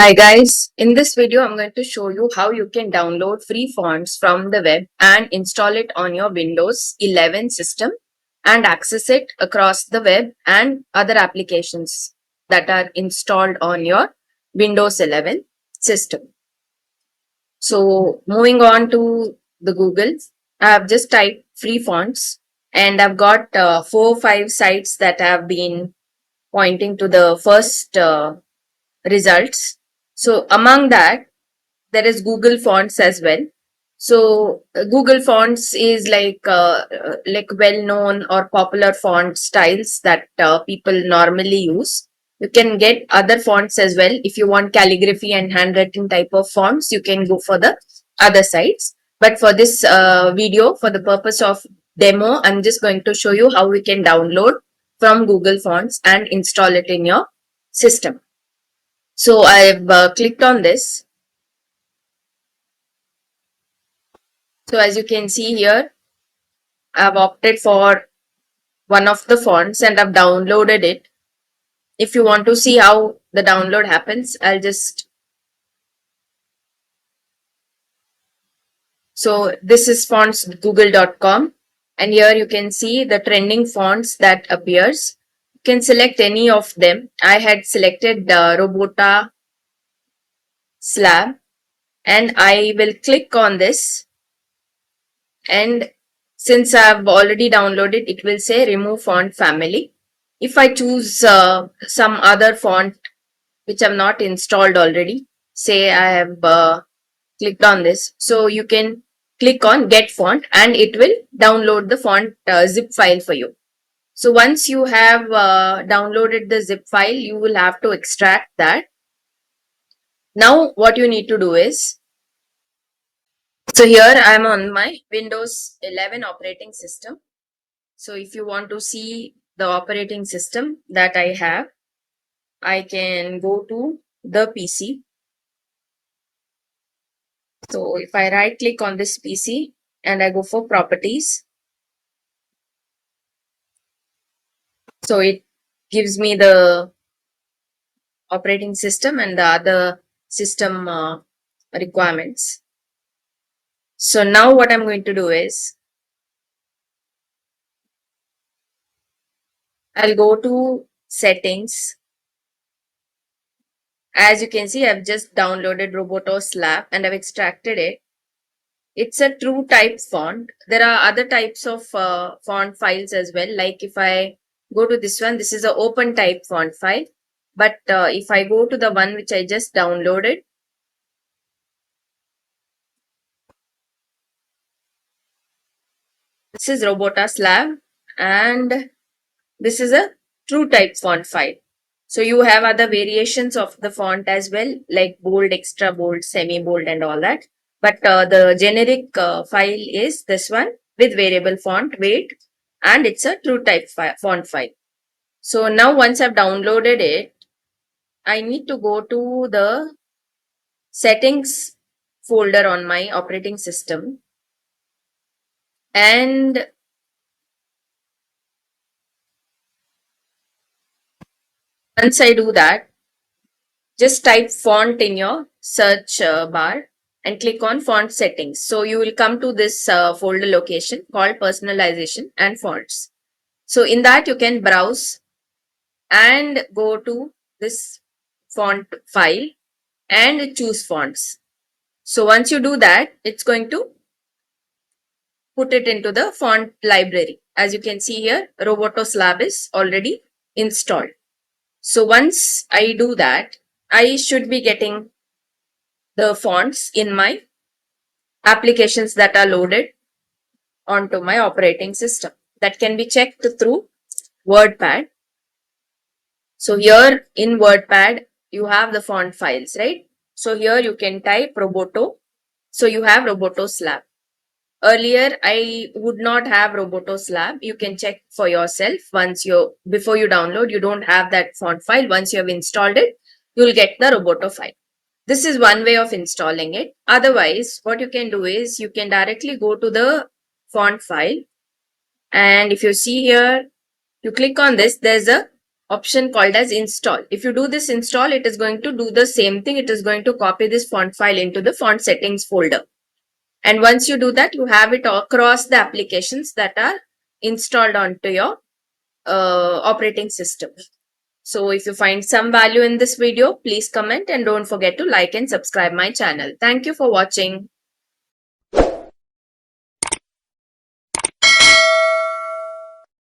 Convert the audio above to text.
Hi guys, in this video I'm going to show you how you can download free fonts from the web and install it on your Windows 11 system and access it across the web and other applications that are installed on your Windows 11 system. So moving on to the Google, I have just typed free fonts and I've got 4 or 5 sites that have been pointing to the first results. So among that, there is Google Fonts as well. So Google Fonts is like well known or popular font styles that people normally use. You can get other fonts as well. If you want calligraphy and handwriting type of fonts, you can go for the other sites. But for this video, for the purpose of demo, I'm just going to show you how we can download from Google Fonts and install it in your system. So I've clicked on this. So as you can see here, I've opted for one of the fonts and I've downloaded it. If you want to see how the download happens, so this is fontsgoogle.com and here you can see the trending fonts that appears. You can select any of them. I had selected Robota Slab and I will click on this, and since I've already downloaded, it will say remove font family. If I choose some other font which I've not installed already, say I have clicked on this, so you can click on get font and it will download the font zip file for you. So once you have downloaded the zip file, you will have to extract that. Now what you need to do is, so here I am on my Windows 11 operating system. So if you want to see the operating system that I have, I can go to the PC. So if I right click on this PC and I go for properties, so it gives me the operating system and the other system requirements. So now what I'm going to do is, I'll go to settings. As you can see, I've just downloaded Roboto Slab and I've extracted it. It's a true type font. There are other types of font files as well. Like if I go to this one, this is a open type font file. But if I go to the one which I just downloaded, this is Robota Slab and this is a true type font file. So you have other variations of the font as well, like bold, extra bold, semi bold and all that. But the generic file is this one with variable font weight, and it's a true type font file. So now once I've downloaded it, I need to go to the settings folder on my operating system, and once I do that, just type font in your search bar and click on font settings. So you will come to this folder location called personalization and fonts. So in that you can browse and go to this font file and choose fonts. So once you do that, it's going to put it into the font library. As you can see here, Roboto Slab is already installed. So once I do that, I should be getting the fonts in my applications that are loaded onto my operating system. That can be checked through WordPad. So here in WordPad, you have the font files, right? So here you can type Roboto. So you have Roboto Slab. Earlier, I would not have Roboto Slab. You can check for yourself before you download, you don't have that font file. Once you have installed it, you'll get the Roboto file. This is one way of installing it. Otherwise, what you can do is you can directly go to the font file. And if you see here, you click on this, there's a option called as install. If you do this install, it is going to do the same thing. It is going to copy this font file into the font settings folder. And once you do that, you have it across the applications that are installed onto your operating system. So if you find some value in this video, please comment and don't forget to like and subscribe my channel. Thank you for watching.